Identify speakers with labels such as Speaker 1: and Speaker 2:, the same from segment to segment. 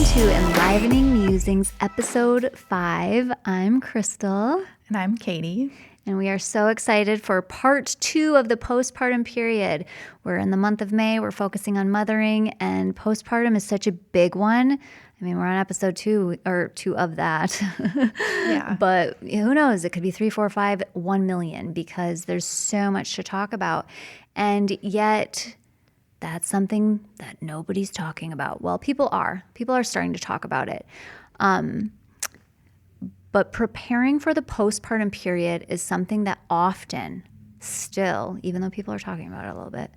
Speaker 1: to Enlivening Musings, episode 5. I'm Crystal.
Speaker 2: And I'm Katie.
Speaker 1: And we are so excited for part 2 of the postpartum period. We're in the month of May. We're focusing on mothering, and postpartum is such a big one. I mean, we're on episode 2 of that.
Speaker 2: Yeah.
Speaker 1: But who knows? It could be 3, 4, 5, 1 million because there's so much to talk about. And yet that's something that nobody's talking about. Well, people are. People are starting to talk about it. But preparing for the postpartum period is something that often still, even though people are talking about it a little bit,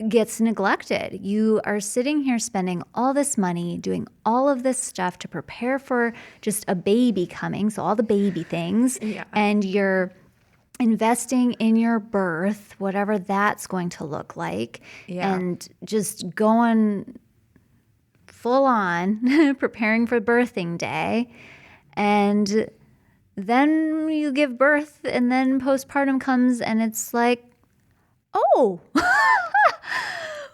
Speaker 1: gets neglected. You are sitting here spending all this money, doing all of this stuff to prepare for just a baby coming, so all the baby things, and you're investing in your birth, whatever that's going to look like, and just going full on preparing for birthing day. And then you give birth, and then postpartum comes, and it's like, oh,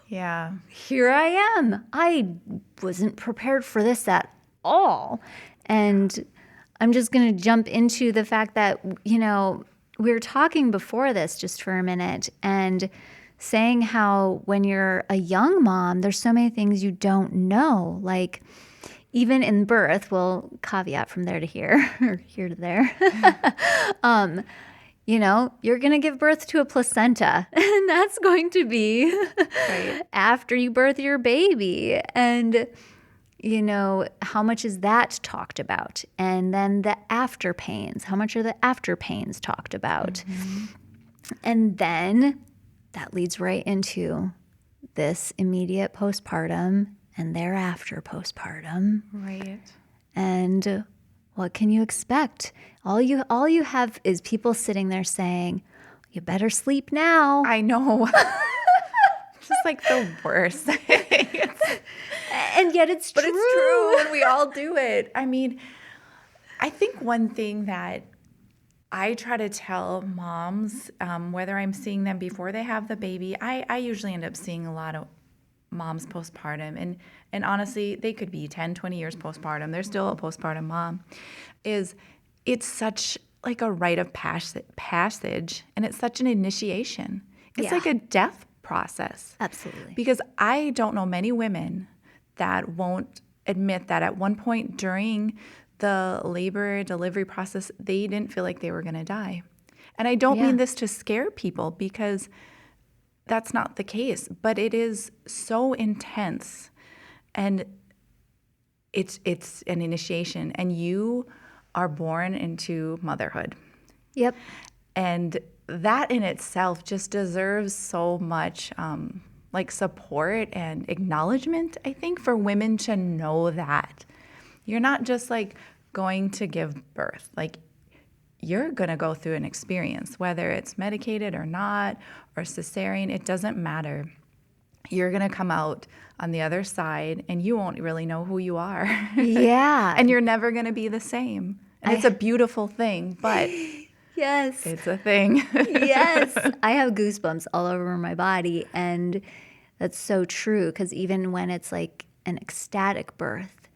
Speaker 2: Yeah.
Speaker 1: here I am. I wasn't prepared for this at all. And I'm just going to jump into the fact that, you know, we were talking before this just for a minute and saying how when you're a young mom, there's so many things you don't know. Like even in birth, well, caveat from there to here or here to there. You know, you're going to give birth to a placenta, and that's going to be after you birth your baby. And, you know, how much is that talked about? And then the after pains, how much are the after pains talked about? Mm-hmm. And then that leads right into this immediate postpartum and thereafter postpartum.
Speaker 2: Right.
Speaker 1: And what can you expect? All you have is people sitting there saying, you better sleep now.
Speaker 2: I know. Just like the worst.
Speaker 1: And yet it's true.
Speaker 2: But it's true, and we all do it. I mean, I think one thing that I try to tell moms, whether I'm seeing them before they have the baby, I usually end up seeing a lot of moms postpartum. And honestly, they could be 10, 20 years postpartum. They're still a postpartum mom. It's such like a rite of passage, and it's such an initiation. It's like a death process.
Speaker 1: Absolutely.
Speaker 2: Because I don't know many women that won't admit that at one point during the labor delivery process, they didn't feel like they were going to die. And I don't mean this to scare people, because that's not the case, but it is so intense, and it's an initiation, and you are born into motherhood.
Speaker 1: Yep.
Speaker 2: And that in itself just deserves so much like support and acknowledgement, I think, for women to know that. You're not just like going to give birth. Like, you're going to go through an experience, whether it's medicated or not, or cesarean, it doesn't matter. You're going to come out on the other side, and you won't really know who you are.
Speaker 1: Yeah.
Speaker 2: And you're never going to be the same. And it's a beautiful thing, but
Speaker 1: yes,
Speaker 2: it's a thing.
Speaker 1: Yes. I have goosebumps all over my body, and that's so true, because even when it's like an ecstatic birth,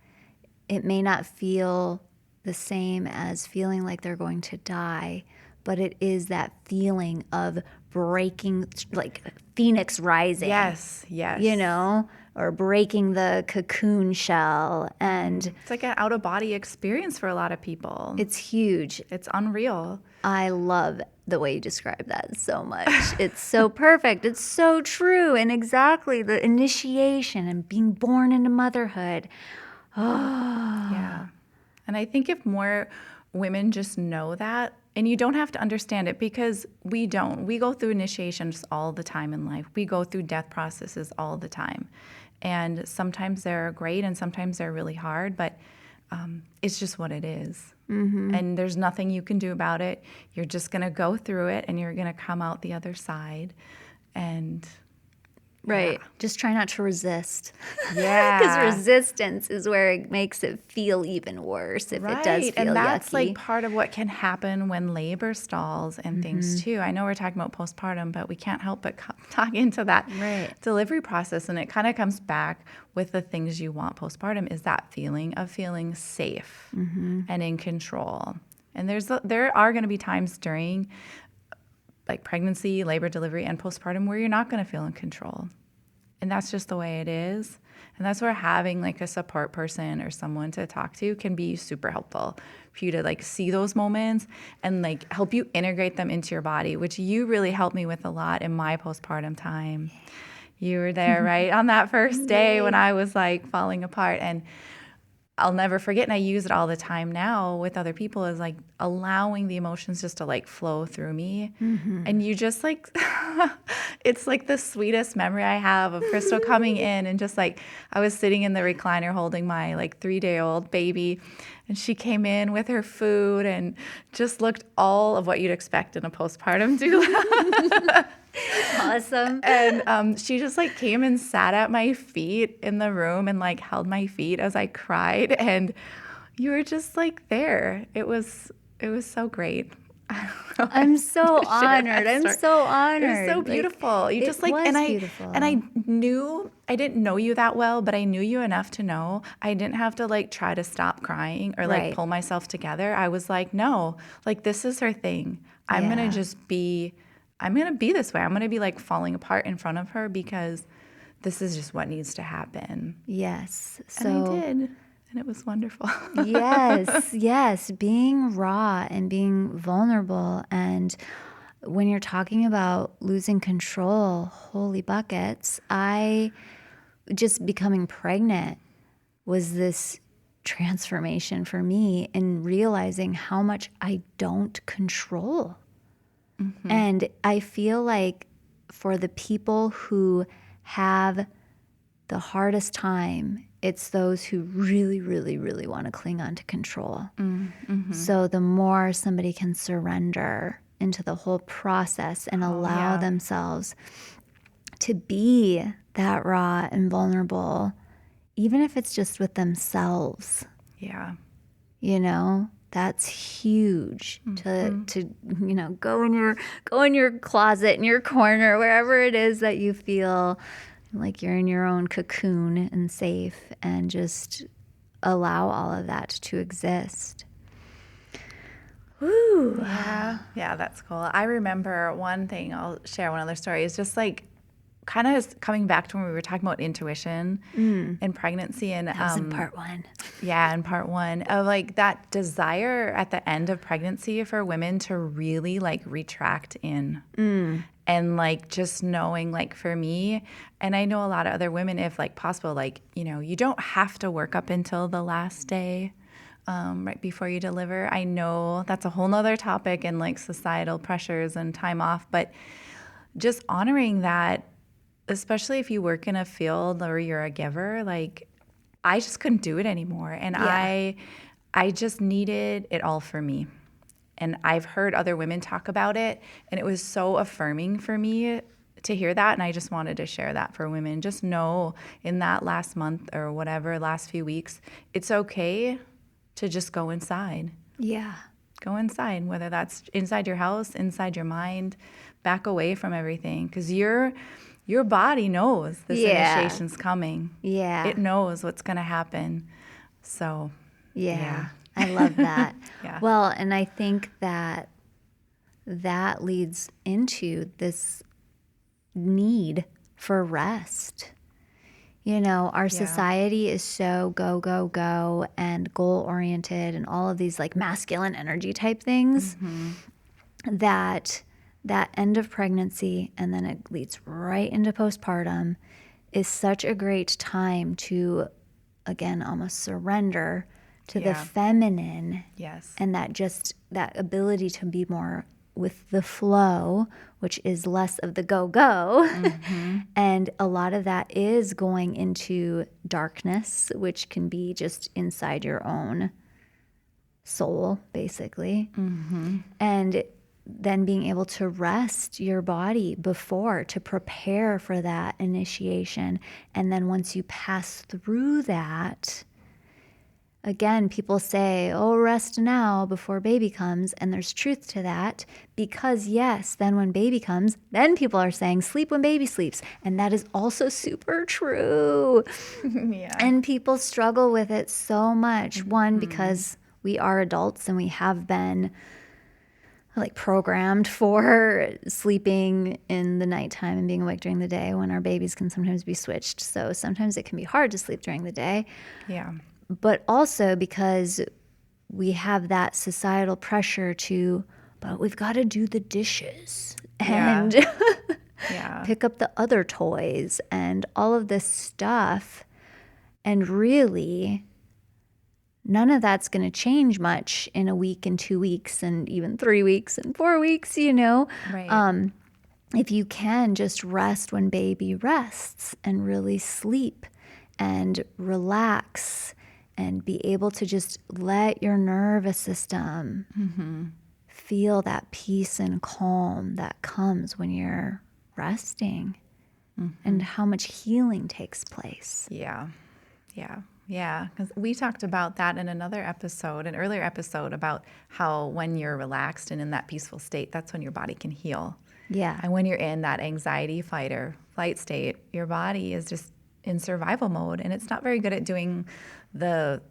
Speaker 1: it may not feel the same as feeling like they're going to die, but it is that feeling of breaking, like phoenix rising.
Speaker 2: Yes.
Speaker 1: You know, or breaking the cocoon shell. And
Speaker 2: it's like an out-of-body experience for a lot of people.
Speaker 1: It's huge.
Speaker 2: It's unreal.
Speaker 1: I love the way you describe that so much. It's so perfect. It's so true. And exactly the initiation and being born into motherhood. Oh.
Speaker 2: Yeah. And I think if more women just know that, and you don't have to understand it, because we don't. We go through initiations all the time in life. We go through death processes all the time. And sometimes they're great and sometimes they're really hard, but it's just what it is. Mm-hmm. And there's nothing you can do about it. You're just going to go through it, and you're going to come out the other side. And
Speaker 1: Right. Just try not to resist.
Speaker 2: Yeah.
Speaker 1: Because resistance is where it makes it feel even worse if it does feel
Speaker 2: and that's
Speaker 1: yucky.
Speaker 2: like part of what can happen when labor stalls and things too. I know we're talking about postpartum, but we can't help but talk into that delivery process. And it kind of comes back with the things you want postpartum is that feeling of feeling safe and in control. And there are going to be times during like pregnancy, labor, delivery, and postpartum where you're not going to feel in control. And that's just the way it is. And that's where having like a support person or someone to talk to can be super helpful for you to like see those moments and like help you integrate them into your body, which you really helped me with a lot in my postpartum time. You were there, right? On that first day when I was like falling apart. And I'll never forget, and I use it all the time now with other people, is like allowing the emotions just to like flow through me. And you just like, it's like the sweetest memory I have of Crystal coming in and just like, I was sitting in the recliner holding my like 3-day-old baby, and she came in with her food and just looked all of what you'd expect in a postpartum doula.
Speaker 1: Awesome.
Speaker 2: And she just like came and sat at my feet in the room and like held my feet as I cried, and you were just like there. It was so great.
Speaker 1: I'm so honored. I'm so honored.
Speaker 2: It was so beautiful.
Speaker 1: Like,
Speaker 2: you just
Speaker 1: it
Speaker 2: like,
Speaker 1: was beautiful.
Speaker 2: And I didn't know you that well, but I knew you enough to know I didn't have to like try to stop crying or like pull myself together. I was like, no, like this is her thing. I'm going to be this way. I'm going to be like falling apart in front of her because this is just what needs to happen.
Speaker 1: Yes.
Speaker 2: And I did. And it was wonderful.
Speaker 1: Yes. Being raw and being vulnerable. And when you're talking about losing control, holy buckets, just becoming pregnant was this transformation for me in realizing how much I don't control. And I feel like for the people who have the hardest time, it's those who really, really, really want to cling on to control. So the more somebody can surrender into the whole process and allow themselves to be that raw and vulnerable, even if it's just with themselves.
Speaker 2: Yeah.
Speaker 1: You know, that's huge to go in your closet, in your corner, wherever it is that you feel like you're in your own cocoon and safe, and just allow all of that to exist. Woo.
Speaker 2: Yeah, that's cool. I remember one thing, I'll share one other story, is just like kind of coming back to when we were talking about intuition and pregnancy. And
Speaker 1: that was in part 1.
Speaker 2: Yeah, in part 1 of like that desire at the end of pregnancy for women to really like retract in. And like just knowing, like for me, and I know a lot of other women, if like possible, like, you know, you don't have to work up until the last day right before you deliver. I know that's a whole nother topic and like societal pressures and time off, but just honoring that, especially if you work in a field or you're a giver, like I just couldn't do it anymore. And I just needed it all for me. And I've heard other women talk about it, and it was so affirming for me to hear that. And I just wanted to share that for women. Just know in that last month or whatever, last few weeks, it's okay to just go inside.
Speaker 1: Yeah.
Speaker 2: Go inside, whether that's inside your house, inside your mind, back away from everything. Because your body knows this initiation's coming.
Speaker 1: Yeah.
Speaker 2: It knows what's going to happen. So,
Speaker 1: yeah. I love that.
Speaker 2: Yeah.
Speaker 1: Well, and I think that leads into this need for rest. You know, our society is so go, go, go and goal-oriented and all of these like masculine energy type things that end of pregnancy, and then it leads right into postpartum, is such a great time to, again, almost surrender to the feminine.
Speaker 2: Yes.
Speaker 1: And that ability to be more with the flow, which is less of the go-go. And a lot of that is going into darkness, which can be just inside your own soul, basically. And then being able to rest your body before to prepare for that initiation. And then once you pass through that, again, people say, oh, rest now before baby comes. And there's truth to that because, yes, then when baby comes, then people are saying sleep when baby sleeps. And that is also super true.
Speaker 2: Yeah.
Speaker 1: And people struggle with it so much. One, because we are adults and we have been like programmed for sleeping in the nighttime and being awake during the day when our babies can sometimes be switched. So sometimes it can be hard to sleep during the day.
Speaker 2: Yeah.
Speaker 1: But also because we have that societal pressure to, but we've got to do the dishes and
Speaker 2: Yeah.
Speaker 1: pick up the other toys and all of this stuff. And really, none of that's going to change much in a week and 2 weeks and even 3 weeks and 4 weeks,
Speaker 2: Right.
Speaker 1: If you can just rest when baby rests and really sleep and relax and be able to just let your nervous system feel that peace and calm that comes when you're resting and how much healing takes place.
Speaker 2: Yeah. Yeah. Yeah. Because we talked about that in an earlier episode about how when you're relaxed and in that peaceful state, that's when your body can heal.
Speaker 1: Yeah.
Speaker 2: And when you're in that anxiety, fight or flight state, your body is just in survival mode. And it's not very good at doing the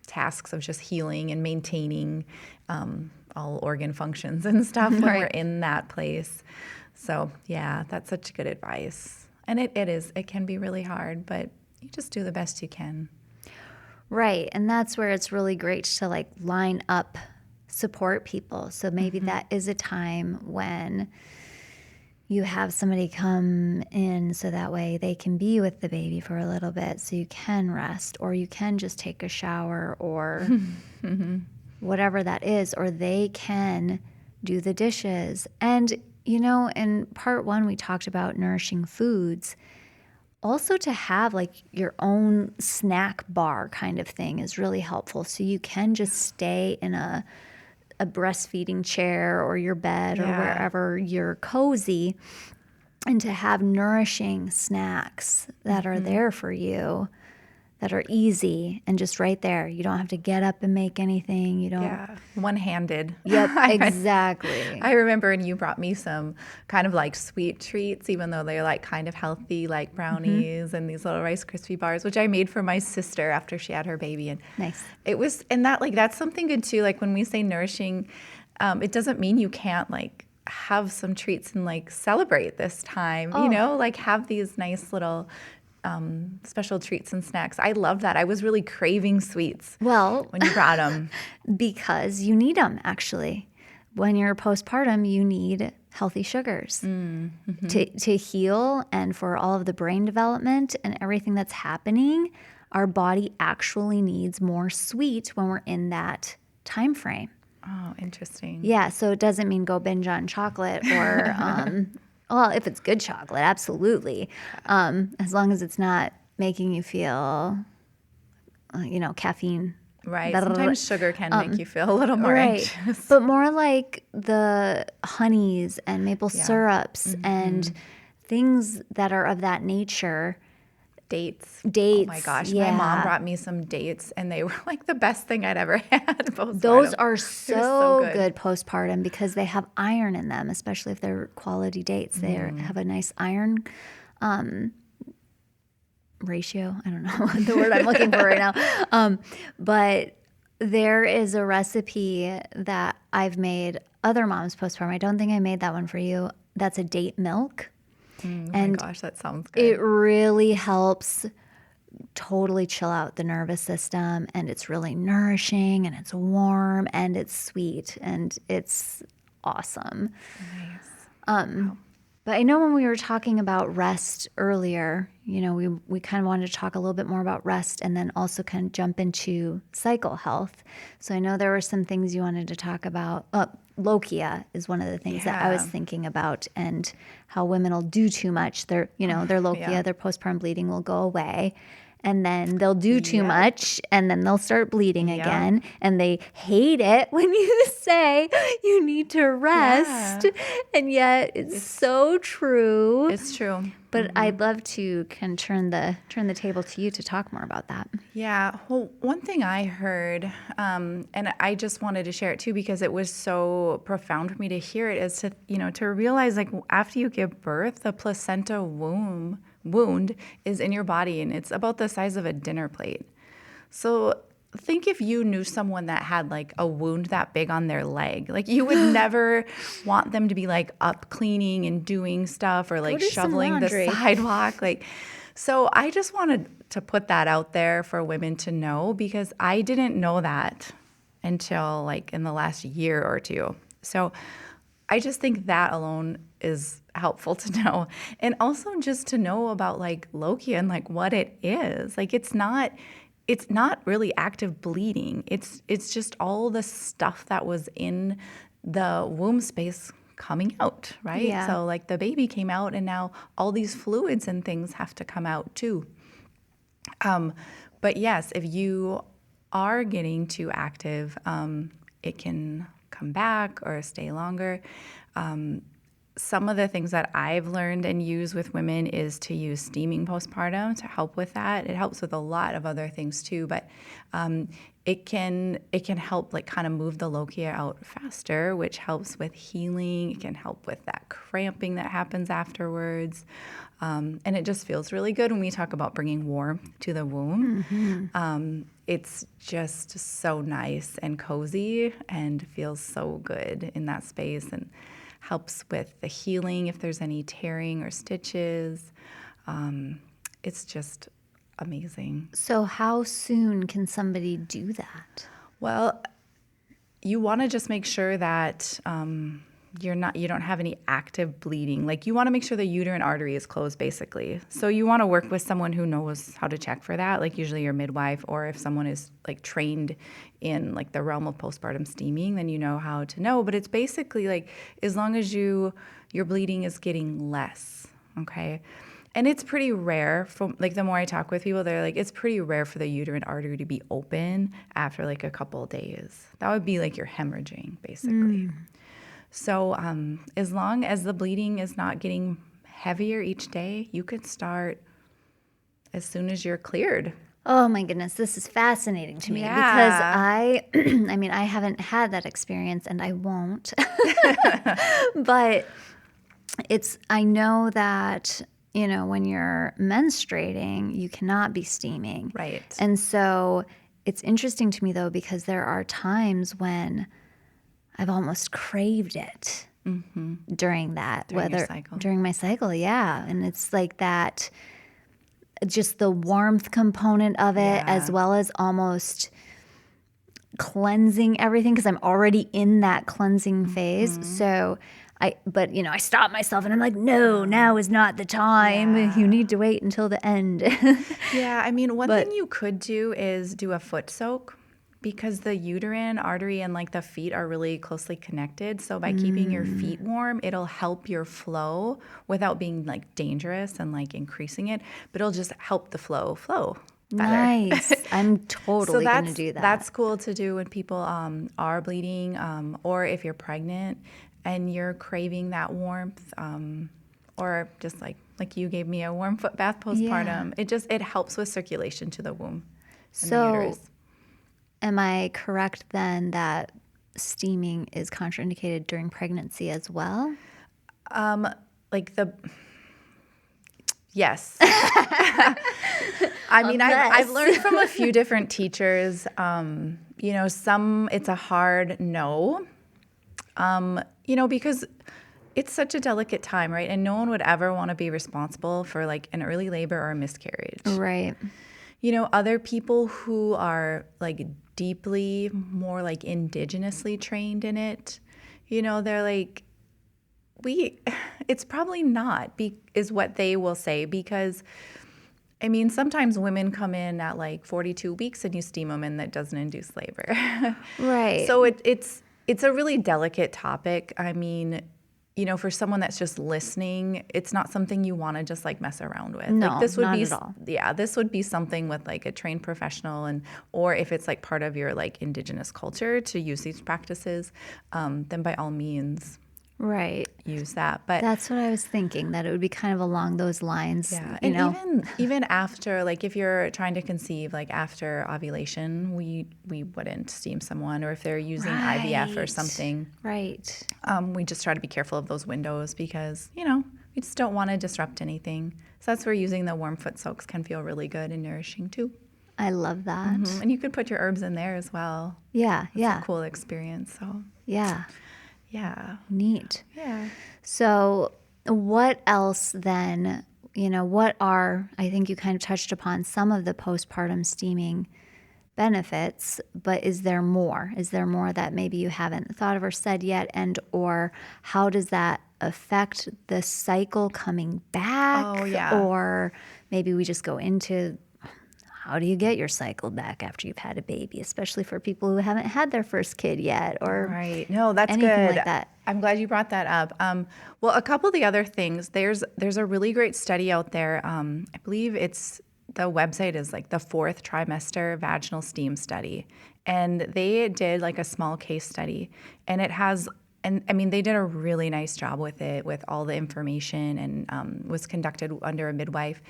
Speaker 2: tasks of just healing and maintaining all organ functions and stuff when we're in that place. So yeah, that's such good advice. And it can be really hard, but you just do the best you can.
Speaker 1: Right. And that's where it's really great to line up support people. So maybe that is a time when you have somebody come in so that way they can be with the baby for a little bit so you can rest or you can just take a shower or whatever that is, or they can do the dishes. And, in part 1, we talked about nourishing foods. Also to have your own snack bar kind of thing is really helpful. So you can just stay in a breastfeeding chair or your bed or wherever you're cozy and to have nourishing snacks that are there for you, that are easy and just right there. You don't have to get up and make anything. You don't.
Speaker 2: Yeah, one-handed.
Speaker 1: Yep, exactly.
Speaker 2: I remember, and you brought me some kind of sweet treats, even though they're kind of healthy, like brownies and these little Rice Krispie bars, which I made for my sister after she had her baby. And
Speaker 1: Nice.
Speaker 2: it was, and that's something good too. When we say nourishing, it doesn't mean you can't have some treats and celebrate this time. Have these nice little special treats and snacks. I love that. I was really craving sweets when you brought them.
Speaker 1: Because you need them, actually. When you're postpartum, you need healthy sugars to heal and for all of the brain development and everything that's happening. Our body actually needs more sweet when we're in that time frame.
Speaker 2: Oh, interesting.
Speaker 1: Yeah, so it doesn't mean go binge on chocolate or well, if it's good chocolate, absolutely. As long as it's not making you feel, caffeine.
Speaker 2: Right. Sometimes sugar can make you feel a little more anxious.
Speaker 1: But more like the honeys and maple syrups and things that are of that nature.
Speaker 2: Dates.
Speaker 1: Dates.
Speaker 2: Oh my gosh.
Speaker 1: Yeah.
Speaker 2: My mom brought me some dates and they were the best thing I'd ever had.
Speaker 1: Those are so good postpartum because they have iron in them, especially if they're quality dates. They have a nice iron ratio. I don't know the word I'm looking for right now. But there is a recipe that I've made other moms postpartum. I don't think I made that one for you. That's a date milk.
Speaker 2: Oh
Speaker 1: and
Speaker 2: my gosh, that sounds good.
Speaker 1: It really helps totally chill out the nervous system, and it's really nourishing, and it's warm, and it's sweet, and it's awesome.
Speaker 2: Nice.
Speaker 1: Wow. But I know when we were talking about rest earlier, we kind of wanted to talk a little bit more about rest and then also kind of jump into cycle health. So I know there were some things you wanted to talk about. Lochia is one of the things that I was thinking about, and how women will do too much. Their lochia, their postpartum bleeding will go away. and then they'll do too much, and then they'll start bleeding again, and they hate it when you say you need to rest, and yet it's so true.
Speaker 2: It's true.
Speaker 1: But I'd love to turn the table to you to talk more about that.
Speaker 2: Yeah. Well, one thing I heard, and I just wanted to share it too because it was so profound for me to hear it, is to realize, like, after you give birth, the placenta wound is in your body, and it's about the size of a dinner plate. So think if you knew someone that had like a wound that big on their leg. Like, you would never want them to be like up cleaning and doing stuff or like shoveling the sidewalk. Like, so I just wanted to put that out there for women to know, because I didn't know that until like in the last year or two. So I just think that alone is helpful to know. And also just to know about like lochia and like what it is. Like, it's not really active bleeding. It's just all the stuff that was in the womb space coming out, right?
Speaker 1: Yeah.
Speaker 2: So like the baby came out, and now all these fluids and things have to come out too. But yes, if you are getting too active, it can come back or stay longer. Some of the things that I've learned and use with women is to use steaming postpartum to help with that. It helps with a lot of other things too, but it can help like kind of move the lochia out faster, which helps with healing. It can help with that cramping that happens afterwards. And it just feels really good when we talk about bringing warmth to the womb. Mm-hmm. It's just so nice and cozy and feels so good in that space, and helps with the healing if there's any tearing or stitches. It's just amazing.
Speaker 1: So how soon can somebody do that?
Speaker 2: Well, you want to just make sure that you don't have any active bleeding. Like, you want to make sure the uterine artery is closed, basically. So you want to work with someone who knows how to check for that, like usually your midwife, or if someone is like trained in like the realm of postpartum steaming, then you know how to know. But it's basically like, as long as your bleeding is getting less, okay? And it's pretty rare, from like the more I talk with people, they're like, it's pretty rare for the uterine artery to be open after like a couple of days. That would be like you're hemorrhaging, basically. So as long as the bleeding is not getting heavier each day, you could start as soon as you're cleared.
Speaker 1: Oh my goodness, this is fascinating to me because I haven't had that experience, and I won't. But I know that, when you're menstruating, you cannot be steaming.
Speaker 2: Right.
Speaker 1: And so it's interesting to me, though, because there are times when I've almost craved it during that.
Speaker 2: Your cycle.
Speaker 1: During my cycle, yeah. And it's like that, just the warmth component of it, as well as almost cleansing everything, because I'm already in that cleansing phase. So I stop myself and I'm like, no, now is not the time. Yeah. You need to wait until the end.
Speaker 2: Yeah, I mean, one thing you could do is do a foot soak, because the uterine artery and like the feet are really closely connected. So by keeping your feet warm, it'll help your flow without being like dangerous and like increasing it, but it'll just help the flow better.
Speaker 1: Nice. I'm totally going to do that.
Speaker 2: That's cool to do when people are bleeding, or if you're pregnant and you're craving that warmth, or just like you gave me a warm foot bath postpartum. Yeah. It helps with circulation to the womb and the uterus.
Speaker 1: Am I correct then that steaming is contraindicated during pregnancy as well?
Speaker 2: Yes. I mean, I've learned from a few different teachers. Some it's a hard no. Because it's such a delicate time, right? And no one would ever want to be responsible for like an early labor or a miscarriage.
Speaker 1: Right.
Speaker 2: Other people who are like deeply more like indigenously trained in it, they're like, it's probably not, is what they will say, because I mean, sometimes women come in at like 42 weeks and you steam them, and that doesn't induce labor.
Speaker 1: Right.
Speaker 2: So it's a really delicate topic. I mean, for someone that's just listening, it's not something you want to just like mess around with.
Speaker 1: No,
Speaker 2: like this would
Speaker 1: not
Speaker 2: be,
Speaker 1: at all.
Speaker 2: Yeah, this would be something with like a trained professional, or if it's like part of your like indigenous culture to use these practices, then by all means,
Speaker 1: right,
Speaker 2: use that. But
Speaker 1: that's what I was thinking, that it would be kind of along those lines.
Speaker 2: yeah,
Speaker 1: You
Speaker 2: and
Speaker 1: know,
Speaker 2: even after, like if you're trying to conceive, like after ovulation, we wouldn't steam someone, or if they're using IVF or
Speaker 1: Right.
Speaker 2: something,
Speaker 1: right.
Speaker 2: we just try to be careful of those windows because we just don't want to disrupt anything. So that's where using the warm foot soaks can feel really good and nourishing too.
Speaker 1: I love that.
Speaker 2: And you could put your herbs in there as well.
Speaker 1: Yeah,
Speaker 2: It's
Speaker 1: yeah,
Speaker 2: a cool experience. So
Speaker 1: yeah.
Speaker 2: yeah,
Speaker 1: Neat.
Speaker 2: yeah.
Speaker 1: So, what else then? What are, I think you kind of touched upon some of the postpartum steaming benefits, but is there more? Is there more that maybe you haven't thought of or said yet? And, or how does that affect the cycle coming back?
Speaker 2: Oh, yeah.
Speaker 1: Or maybe we just go into how do you get your cycle back after you've had a baby, especially for people who haven't had their first kid yet, or
Speaker 2: Right. No, that's
Speaker 1: anything
Speaker 2: good.
Speaker 1: like that.
Speaker 2: I'm glad you brought that up. Well, a couple of the other things, there's a really great study out there. I believe the website is like the 4th trimester vaginal steam study. And they did like a small case study, and it has, and I mean, they did a really nice job with it, with all the information, and was conducted under a midwife.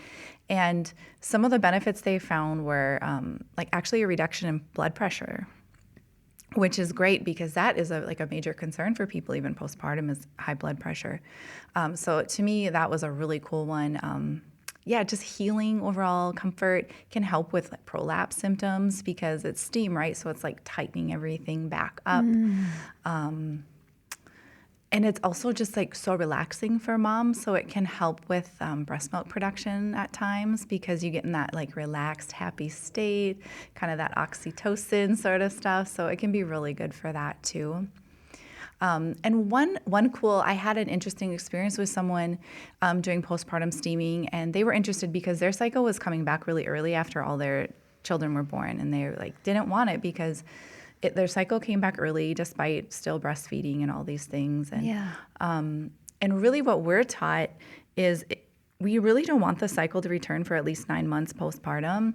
Speaker 2: And some of the benefits they found were like actually a reduction in blood pressure, which is great because that is a major concern for people even postpartum, is high blood pressure. So to me, that was a really cool one. Just healing, overall comfort, can help with like prolapse symptoms because it's steam, right? So it's like tightening everything back up. And it's also just like so relaxing for moms. So it can help with breast milk production at times because you get in that like relaxed, happy state, kind of that oxytocin sort of stuff. So it can be really good for that too. And one cool, I had an interesting experience with someone doing postpartum steaming, and they were interested because their cycle was coming back really early after all their children were born, and they like didn't want it because their cycle came back early despite still breastfeeding and all these things. And
Speaker 1: Yeah.
Speaker 2: and really what we're taught is we really don't want the cycle to return for at least 9 months postpartum.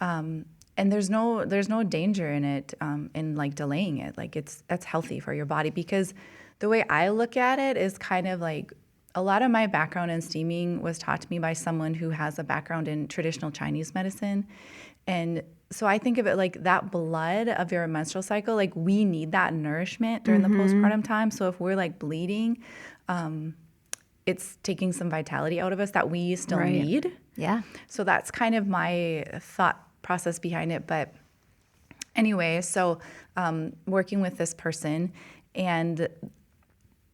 Speaker 2: And there's no danger in it, in like delaying it. Like that's healthy for your body, because the way I look at it is kind of like a lot of my background in steaming was taught to me by someone who has a background in traditional Chinese medicine. And so I think of it like that blood of your menstrual cycle, like we need that nourishment during the postpartum time. So if we're like bleeding, it's taking some vitality out of us that we still
Speaker 1: Right.
Speaker 2: need.
Speaker 1: Yeah.
Speaker 2: So that's kind of my thought process behind it. But anyway, so working with this person, and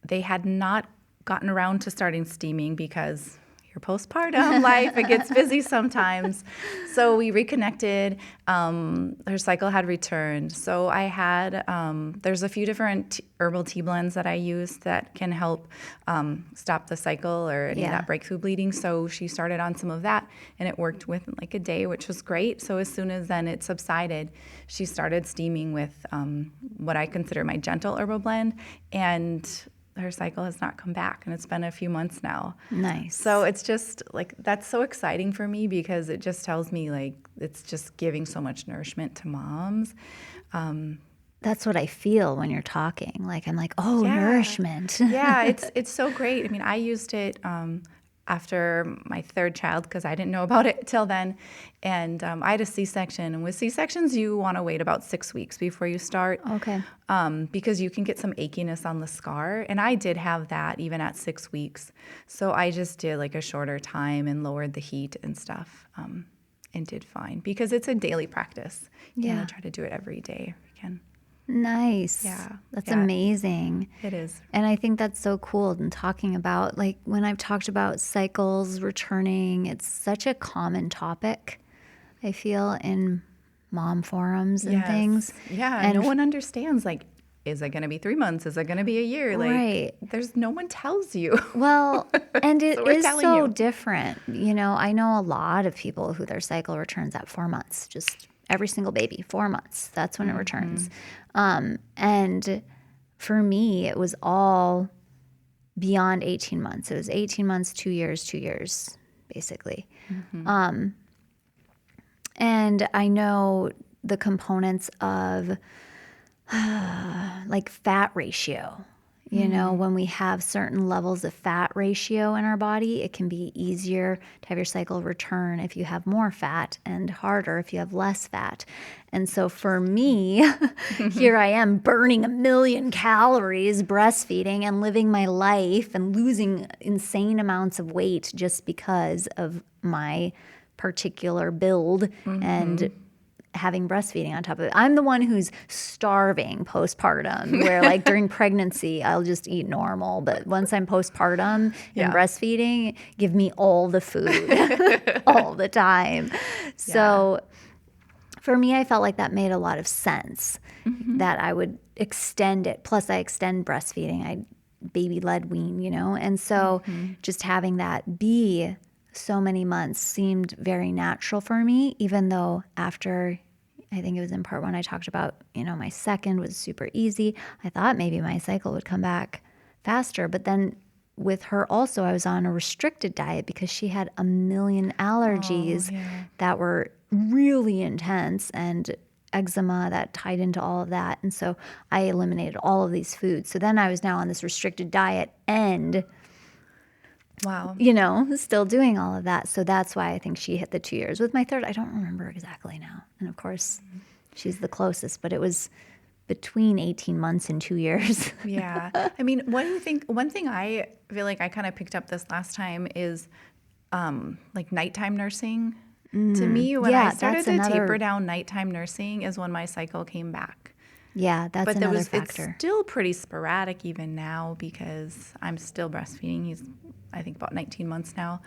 Speaker 2: they had not gotten around to starting steaming because your postpartum life, it gets busy sometimes. So we reconnected. Her cycle had returned. So I had, there's a few different herbal tea blends that I use that can help stop the cycle or any of that breakthrough bleeding. So she started on some of that, and it worked within like a day, which was great. So as soon as then it subsided, she started steaming with what I consider my gentle herbal blend, and her cycle has not come back, and it's been a few months now.
Speaker 1: Nice.
Speaker 2: So it's just like, that's so exciting for me because it just tells me like it's just giving so much nourishment to moms.
Speaker 1: That's what I feel when you're talking. Like I'm like, oh, nourishment.
Speaker 2: Yeah, it's so great. I mean, I used it after my 3rd child because I didn't know about it till then. And I had a C-section. And with C-sections, you want to wait about 6 weeks before you start.
Speaker 1: Okay.
Speaker 2: Because you can get some achiness on the scar. And I did have that even at 6 weeks. So I just did like a shorter time and lowered the heat and stuff, and did fine because it's a daily practice. You want to try to do it every day if you can.
Speaker 1: Nice.
Speaker 2: Yeah.
Speaker 1: That's
Speaker 2: Yeah.
Speaker 1: amazing.
Speaker 2: It is.
Speaker 1: And I think that's so cool. And talking about, like, when I've talked about cycles returning, it's such a common topic, I feel, in mom forums and things.
Speaker 2: Yeah.
Speaker 1: And
Speaker 2: no one understands, like, is it going to be 3 months? Is it going to be a year? Like,
Speaker 1: Right.
Speaker 2: there's no one tells you.
Speaker 1: Well, and it
Speaker 2: So we're
Speaker 1: is
Speaker 2: telling
Speaker 1: so
Speaker 2: you.
Speaker 1: different. I know a lot of people who their cycle returns at 4 months, just every single baby, 4 months. That's when it returns. And for me, it was all beyond 18 months. It was 18 months, 2 years, basically. And I know the components of like fat ratio. You know, when we have certain levels of fat ratio in our body, it can be easier to have your cycle return if you have more fat and harder if you have less fat. And so for me, here I am burning 1,000,000 calories breastfeeding and living my life and losing insane amounts of weight just because of my particular build and having breastfeeding on top of it. I'm the one who's starving postpartum, where like during pregnancy, I'll just eat normal. But once I'm postpartum and breastfeeding, give me all the food all the time. So for me, I felt like that made a lot of sense, that I would extend it. Plus I extend breastfeeding. I baby-led wean, you know? And so just having that be so many months seemed very natural for me, even though after, I think it was in part 1, I talked about, you know, my second was super easy. I thought maybe my cycle would come back faster. But then with her also, I was on a restricted diet because she had 1,000,000 allergies that were really intense, and eczema that tied into all of that. And so I eliminated all of these foods. So then I was now on this restricted diet and you know, still doing all of that. So that's why I think she hit the 2 years. With my third, I don't remember exactly now. And of course, she's the closest, but it was between 18 months and 2 years.
Speaker 2: Yeah. I mean, what do you think? One thing I feel like I kind of picked up this last time is like nighttime nursing. To me, when I started to taper down nighttime nursing is when my cycle came back.
Speaker 1: Yeah, that's
Speaker 2: but
Speaker 1: another factor.
Speaker 2: It's still pretty sporadic even now because I'm still breastfeeding. He's, I think, about 19 months now.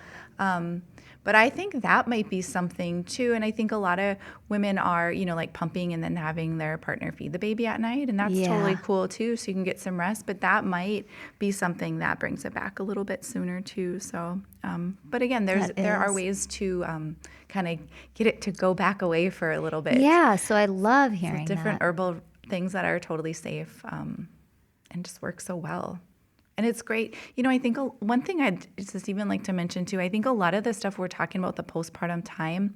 Speaker 2: But I think that might be something too. And I think a lot of women are, you know, like pumping and then having their partner feed the baby at night. And that's totally cool too. So you can get some rest. But that might be something that brings it back a little bit sooner too. So, but again, there are ways to kind of get it to go back away for a little bit.
Speaker 1: Yeah. So I love hearing
Speaker 2: different herbal things that are totally safe and just work so well. And it's great. You know, I think one thing I'd just even like to mention too, I think a lot of the stuff we're talking about the postpartum time,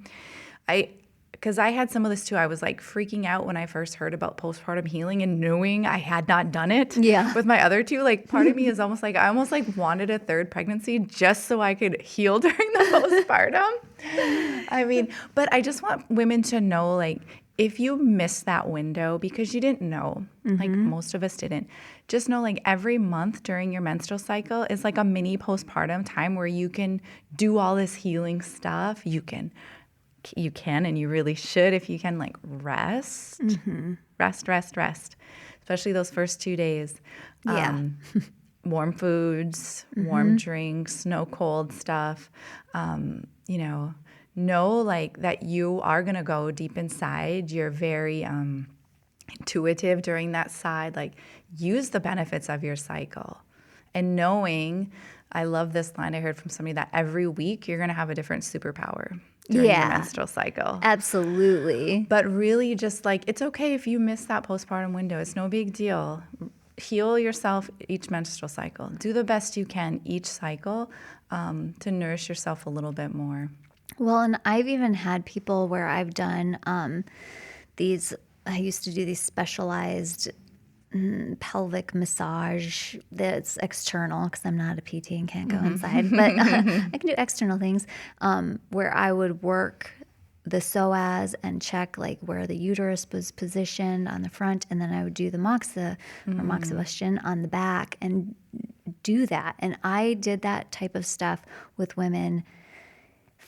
Speaker 2: because I had some of this too. I was like freaking out when I first heard about postpartum healing and knowing I had not done it with my other two. Like part of me is almost like, I almost like wanted a third pregnancy just so I could heal during the postpartum. I mean, but I just want women to know, like, if you missed that window because you didn't know, like most of us didn't, just know like every month during your menstrual cycle is like a mini postpartum time where you can do all this healing stuff. You can and you really should, if you can, like rest, rest, especially those first 2 days. Warm foods, warm drinks, no cold stuff, you know like that you are going to go deep inside. You're very intuitive during that side. Like use the benefits of your cycle. And knowing, I love this line I heard from somebody, that every week you're going to have a different superpower during your menstrual cycle.
Speaker 1: Absolutely.
Speaker 2: But really just like, it's okay if you miss that postpartum window. It's no big deal. Heal yourself each menstrual cycle. Do the best you can each cycle to nourish yourself a little bit more.
Speaker 1: Well, and I've even had people where I've done I used to do these specialized pelvic massage that's external because I'm not a PT and can't go inside, but I can do external things where I would work the psoas and check like where the uterus was positioned on the front, and then I would do the moxa or moxibustion on the back and do that. And I did that type of stuff with women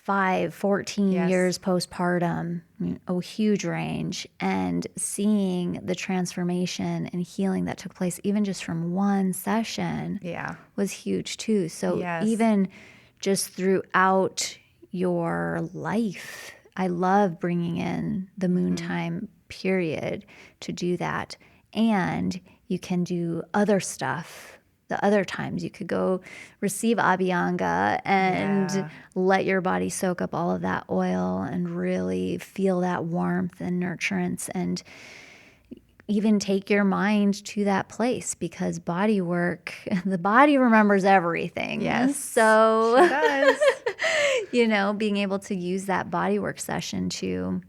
Speaker 1: 14 years postpartum, a huge range, and seeing the transformation and healing that took place even just from one session was huge too. So even just throughout your life, I love bringing in the moon time period to do that. And you can do other stuff. The other times you could go receive Abhyanga and let your body soak up all of that oil and really feel that warmth and nurturance and even take your mind to that place, because body work, the body remembers everything.
Speaker 2: Yes.
Speaker 1: So,
Speaker 2: Sure does.
Speaker 1: Being able to use that body work session to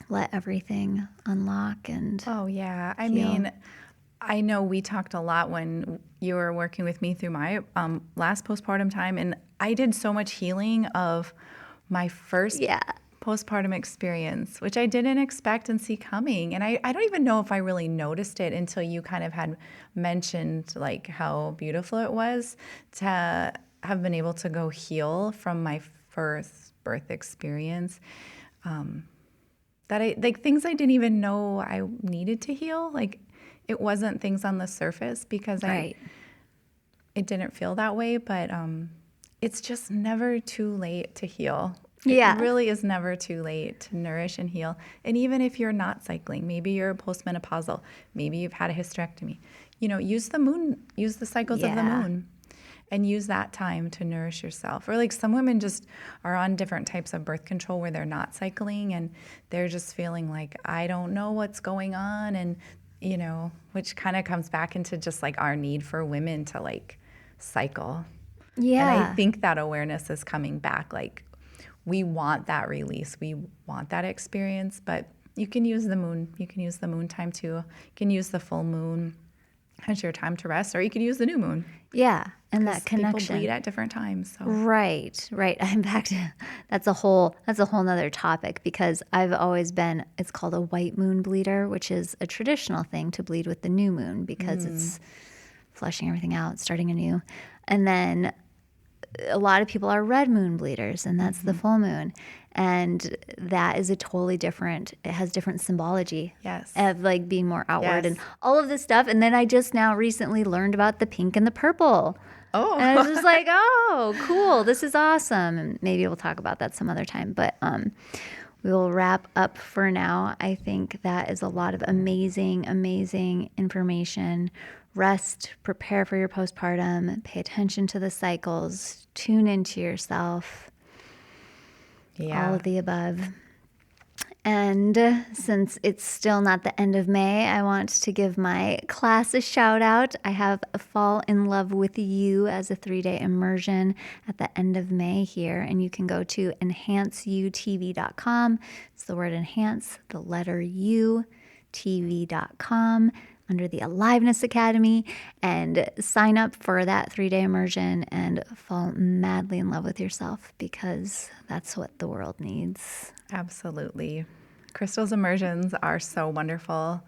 Speaker 1: let everything unlock and
Speaker 2: Oh, yeah. I
Speaker 1: heal.
Speaker 2: mean, I know we talked a lot when you were working with me through my last postpartum time, and I did so much healing of my first postpartum experience, which I didn't expect and see coming. And I don't even know if I really noticed it until you kind of had mentioned like how beautiful it was to have been able to go heal from my first birth experience. That I like things I didn't even know I needed to heal. Like it wasn't things on the surface because it didn't feel that way, but it's just never too late to heal.
Speaker 1: Yeah.
Speaker 2: It really is never too late to nourish and heal. And even if you're not cycling, maybe you're postmenopausal, maybe you've had a hysterectomy, use the moon, use the cycles of the moon. And use that time to nourish yourself. Or like some women just are on different types of birth control where they're not cycling and they're just feeling like, I don't know what's going on. And, which kind of comes back into just like our need for women to like cycle.
Speaker 1: Yeah.
Speaker 2: And I think that awareness is coming back. Like we want that release. We want that experience, but you can use the moon. You can use the moon time too. You can use the full moon as your time to rest, or you could use the new moon.
Speaker 1: Yeah, and that connection.
Speaker 2: People bleed at different times. So.
Speaker 1: Right. In fact, that's a whole nother topic, because I've always been, it's called a white moon bleeder, which is a traditional thing to bleed with the new moon because it's flushing everything out, starting anew. And then a lot of people are red moon bleeders, and that's the full moon. And that is a totally different, it has different symbology.
Speaker 2: Yes.
Speaker 1: Of like being more outward and all of this stuff. And then I just now recently learned about the pink and the purple.
Speaker 2: Oh.
Speaker 1: And I was just like, oh, cool. This is awesome. And maybe we'll talk about that some other time. But we will wrap up for now. I think that is a lot of amazing, amazing information. Rest, prepare for your postpartum, pay attention to the cycles, tune into yourself.
Speaker 2: Yeah.
Speaker 1: All of the above. And since it's still not the end of May, I want to give my class a shout out. I have Fall in Love with You as a 3-day immersion at the end of May here. And you can go to enhanceutv.com. It's the word enhance, the letter U, tv.com. Under the Aliveness Academy, and sign up for that 3-day immersion and fall madly in love with yourself, because that's what the world needs.
Speaker 2: Absolutely. Crystal's immersions are so wonderful.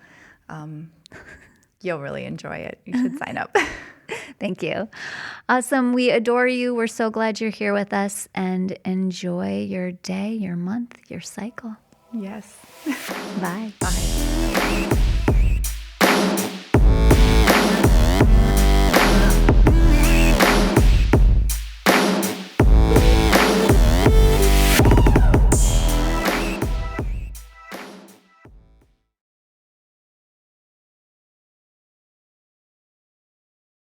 Speaker 2: You'll really enjoy it. You should sign up.
Speaker 1: Thank you. Awesome. We adore you. We're so glad you're here with us, and enjoy your day, your month, your cycle.
Speaker 2: Yes.
Speaker 1: Bye.
Speaker 2: Bye.